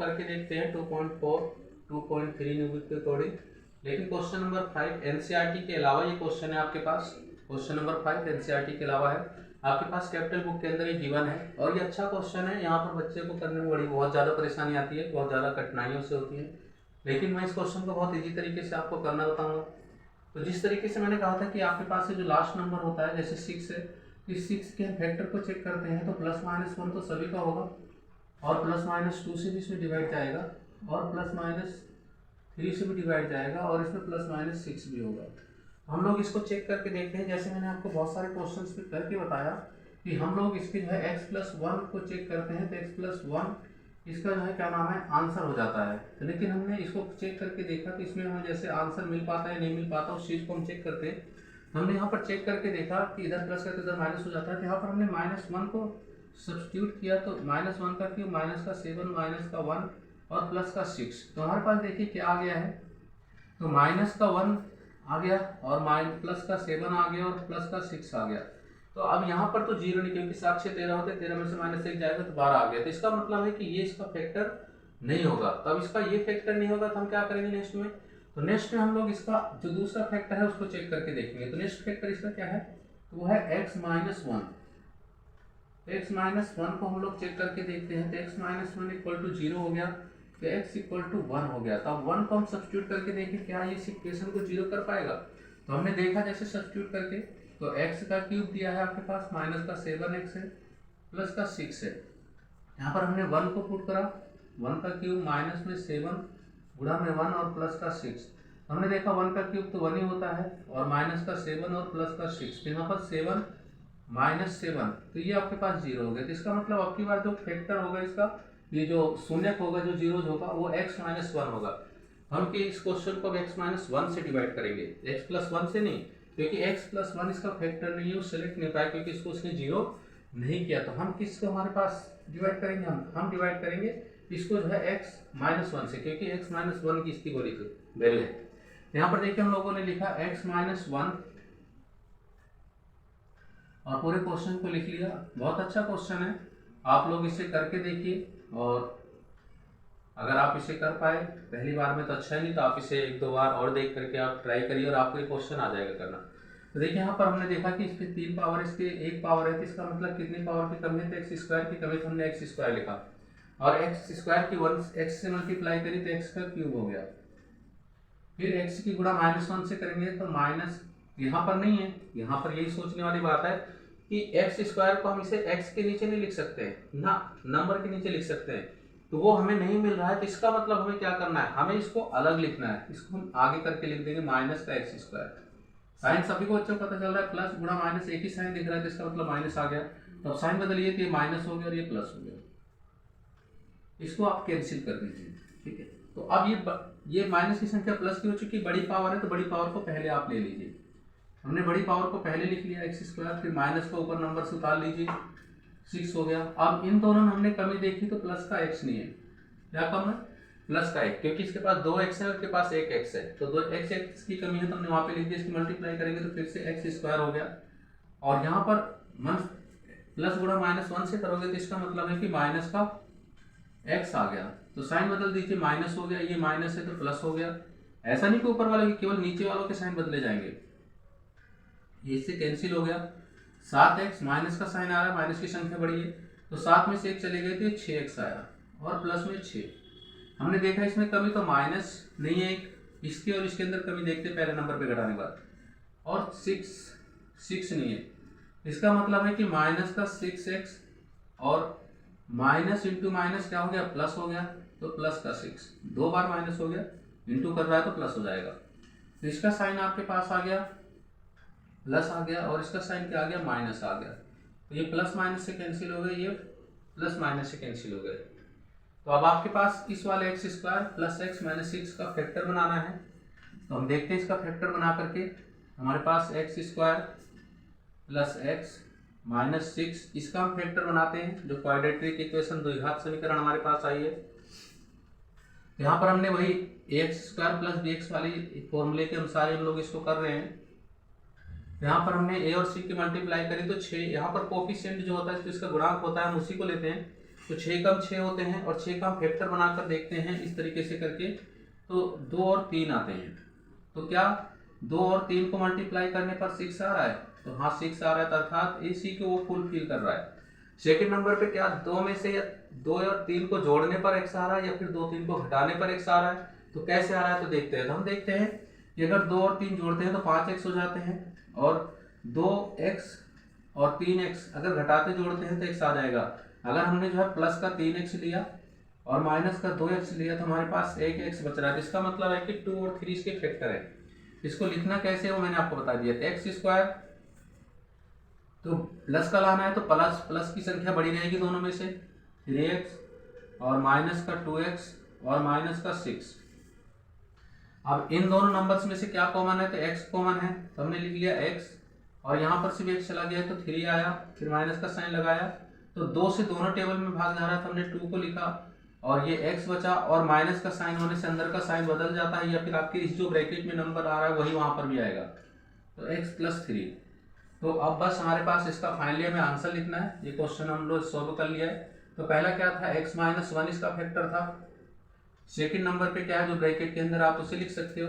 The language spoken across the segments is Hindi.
करके देखते हैं 2.4 2.3 न्यूबिक के अकॉर्डिंग। लेकिन क्वेश्चन नंबर 5 एनसीईआरटी के अलावा ये क्वेश्चन है आपके पास। क्वेश्चन नंबर 5 एनसीईआरटी के अलावा है आपके पास, कैपिटल बुक के अंदर ये गिवन है और ये अच्छा क्वेश्चन है। यहाँ पर बच्चे को करने में बहुत ज़्यादा परेशानी आती है, बहुत ज़्यादा कठिनाइयों से होती है, लेकिन मैं इस क्वेश्चन को बहुत ईजी तरीके से आपको करना बताऊँगा। तो जिस तरीके से मैंने कहा था कि आपके पास जो लास्ट नंबर होता है, जैसे 6 है, इस 6 के फैक्टर को चेक करते हैं तो +-1 तो सभी का होगा और +-2 से भी इसमें डिवाइड जाएगा और +-3 से भी डिवाइड जाएगा और इसमें +-6 भी होगा। हम लोग इसको चेक करके देखते हैं। जैसे मैंने आपको बहुत सारे क्वेश्चंस पे करके बताया कि हम लोग इसके जो है x+1 को चेक करते हैं तो x+1 इसका जो है क्या नाम है आंसर हो जाता है। तो लेकिन हमने इसको चेक करके देखा कि इसमें हमें जैसे आंसर मिल पाता है नहीं मिल पाता, उस चीज़ को हम चेक करते हैं। हमने यहाँ पर चेक करके देखा कि इधर प्लस का तो इधर माइनस हो जाता है, तो यहाँ पर हमने -1 को सब्स्टिट्यूट किया तो -1 का क्यूब -7 -1 और +6। तो हमारे पास देखिए क्या आ गया है, तो -1 आ गया और +7 आ गया और +6 आ गया। तो अब यहाँ पर तो 0 नहीं, क्योंकि 7 6 13 होते, 13 में से -1 जाएगा तो 12 आ गया। तो इसका मतलब है कि ये इसका फैक्टर नहीं होगा। तो अब इसका ये फैक्टर नहीं होगा तो हम क्या करेंगे नेक्स्ट में, तो नेक्स्ट में हम लोग इसका जो दूसरा फैक्टर है उसको चेक करके देखेंगे। तो नेक्स्ट फैक्टर इसका क्या है, तो वो है x-1। x-1 को हम लोग चेक करके देखते हैं तो x-1 = 0 हो गया, तो x = 1 हो गया। तो अब 1 को हम सब्स्टिट्यूट करके देखें क्या ये इस इक्वेशन को 0 कर पाएगा। तो हमने देखा जैसे सब्स्टिट्यूट करके, तो x का क्यूब दिया है आपके पास, -7x है, +6 है। यहाँ पर हमने 1 को पुट करा, 1 का क्यूब -7 गुणा में 1 और +6। हमने देखा 1 का क्यूब तो 1 ही होता है और -7 और +6, तो यहाँ पर 7 -7, तो ये आपके पास 0 हो गया। तो इसका मतलब आपकी बार जो फैक्टर होगा इसका, ये जो शून्यक होगा, जो जीरोज होगा, वो x-1 होगा। हम कि इस क्वेश्चन को x-1 से डिवाइड करेंगे, x+1 से नहीं, क्योंकि x+1 इसका फैक्टर नहीं है, वो सेलेक्ट नहीं पाया क्योंकि इसको उसने 0 नहीं किया। तो हम किसको हमारे पास डिवाइड करेंगे, हम डिवाइड करेंगे इसको जो है x-1 से, क्योंकि x-1 की इसकी वैल्यू है। यहाँ पर देखिए हम लोगों ने लिखा x-1 और पूरे क्वेश्चन को लिख लिया। बहुत अच्छा क्वेश्चन है, आप लोग इसे करके देखिए और अगर आप इसे कर पाए पहली बार में तो अच्छा ही, नहीं तो आप इसे 1-2 बार और देख करके आप ट्राई करिए और आपको ये क्वेश्चन आ जाएगा करना। तो देखिए यहाँ पर हमने देखा कि इस पे 3 पावर, इसके 1 पावर है, तो इसका मतलब कितनी पावर की कमी है, तो x² की कमी, तो हमने x² लिखा और x² की 1 x से मल्टीप्लाई करी तो x का क्यूब हो गया। फिर x की गुणा -1 से करेंगे तो माइनस, यहाँ पर नहीं है, यहाँ पर यही सोचने वाली बात है कि x² को हम इसे x के नीचे नहीं लिख सकते ना, नंबर के नीचे लिख सकते हैं, तो वो हमें नहीं मिल रहा है। तो इसका मतलब हमें क्या करना है, हमें इसको अलग लिखना है। इसको हम आगे करके लिख देंगे -x²। साइन सभी को बच्चों को पता चल रहा है, प्लस गुणा माइनस एक ही साइन दिख रहा है, तो इसका मतलब माइनस आ गया। तो अब साइन बदलिए तो ये माइनस हो गया और ये प्लस हो गया, इसको आप कैंसिल कर दीजिए, ठीक है। तो अब ये माइनस की संख्या प्लस की हो चुकी, बड़ी पावर है तो बड़ी पावर को पहले आप ले लीजिए। हमने बड़ी पावर को पहले लिख लिया x², फिर माइनस को ऊपर नंबर से उतार लीजिए, 6 हो गया। अब इन दोनों में हमने कमी देखी तो प्लस का x नहीं है, क्या कम है, प्लस का 1, क्योंकि इसके पास 2x है और इसके पास 1x है, तो 2x की कमी है तो हमने वहाँ पे लिख दिया। इसकी मल्टीप्लाई करेंगे तो फिर से x² हो गया और यहाँ पर प्लस गुणा -1 से करोगे तो इसका मतलब है कि माइनस का x आ गया। तो साइन बदल दीजिए, माइनस हो गया, ये माइनस है तो प्लस हो गया। ऐसा नहीं कि ऊपर वाले के, केवल नीचे वालों के साइन बदले जाएंगे, ये इससे कैंसिल हो गया। 7x, माइनस का साइन आ रहा है, माइनस की संख्या बड़ी है, तो 7 में से 1 चले गए तो 6x आया और प्लस में 6। हमने देखा इसमें कमी तो माइनस नहीं है, इसके और इसके अंदर कमी देखते पहले नंबर पे घटाने के बाद, और 6 नहीं है। इसका मतलब है कि माइनस का 6x और माइनस इंटू माइनस क्या हो गया, प्लस हो गया, तो प्लस का 6, 2 बार माइनस हो गया, इंटू कर रहा है तो प्लस हो जाएगा। तो इसका साइन आपके पास आ गया, प्लस आ गया, और इसका साइन क्या आ गया, माइनस आ गया। तो ये प्लस माइनस से कैंसिल हो गए, ये प्लस माइनस से कैंसिल हो गए। तो अब आपके पास इस वाले x² प्लस x माइनस 6 का फैक्टर बनाना है। तो हम देखते हैं इसका फैक्टर बना करके, हमारे पास x² प्लस x माइनस 6, इसका हम फैक्टर बनाते हैं, जो क्वाड्रेटिक इक्वेशन द्विघात समीकरण हमारे पास आई है। यहाँ पर हमने वही ax² प्लस bx वाली फॉर्मूले के अनुसार हम लोग इसको कर रहे हैं। यहाँ पर हमने a और c की मल्टीप्लाई करी तो 6, यहाँ पर कोफिशिएंट जो होता है तो इसका गुणांक होता है, हम उसी को लेते हैं। तो 6 का 6 होते हैं और 6 का हम फैक्टर बनाकर देखते हैं इस तरीके से करके, तो 2 और 3 आते हैं। तो क्या 2 और 3 को मल्टीप्लाई करने पर 6 आ रहा है? तो हाँ 6 आ रहा है, अर्थात इसी को वो फुलफिल कर रहा है। सेकंड नंबर पे क्या 2 में से 2 और 3 को जोड़ने पर x आ रहा है या फिर 2 3 को घटाने पर x आ रहा है? तो कैसे आ रहा है तो देखते हैं। तो हम देखते हैं कि अगर 2 और 3 जोड़ते हैं तो 5x हो जाते हैं, और 2x और 3x अगर घटाते जोड़ते हैं तो x आ जाएगा। अगर हमने जो है प्लस का 3x लिया और माइनस का 2x लिया तो हमारे पास एक x बच रहा है, जिसका मतलब है कि 2 और 3 इसके फैक्टर है। इसको लिखना कैसे है वो मैंने आपको बता दिया था। एक्स स्क्वायर, तो प्लस का लाना है तो प्लस प्लस की संख्या बड़ी रहेगी दोनों में से, 3x और माइनस का 2x और माइनस का 6। अब इन दोनों नंबर्स में से क्या कॉमन है? तो x कॉमन है, तो हमने लिख लिया x, और यहाँ पर से भी x चला गया तो 3 आया, फिर माइनस का साइन लगाया, तो 2 से दोनों टेबल में भाग जा रहा है तो हमने 2 को लिखा, और ये x बचा, और माइनस का साइन होने से अंदर का साइन बदल जाता है, या फिर आपके इस जो ब्रैकेट में नंबर आ रहा है वही वहाँ पर भी आएगा, तो x प्लस 3। तो अब बस हमारे पास इसका फाइनली हमें आंसर लिखना है। ये क्वेश्चन हम लोग सॉल्व कर लिया है। तो पहला क्या था? x माइनस 1 इसका फैक्टर था। सेकंड नंबर पे क्या है, जो ब्रैकेट के अंदर आप उसे लिख सकते हो,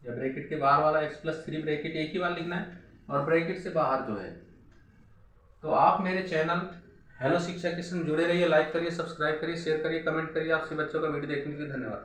या ब्रैकेट के बाहर वाला x प्लस 3 ब्रैकेट एक ही बार लिखना है, और ब्रैकेट से बाहर जो है। तो आप मेरे चैनल हेलो शिक्षा के संग जुड़े रहिए, लाइक करिए, सब्सक्राइब करिए, शेयर करिए, कमेंट करिए। आपसे बच्चों का वीडियो देखने के लिए धन्यवाद।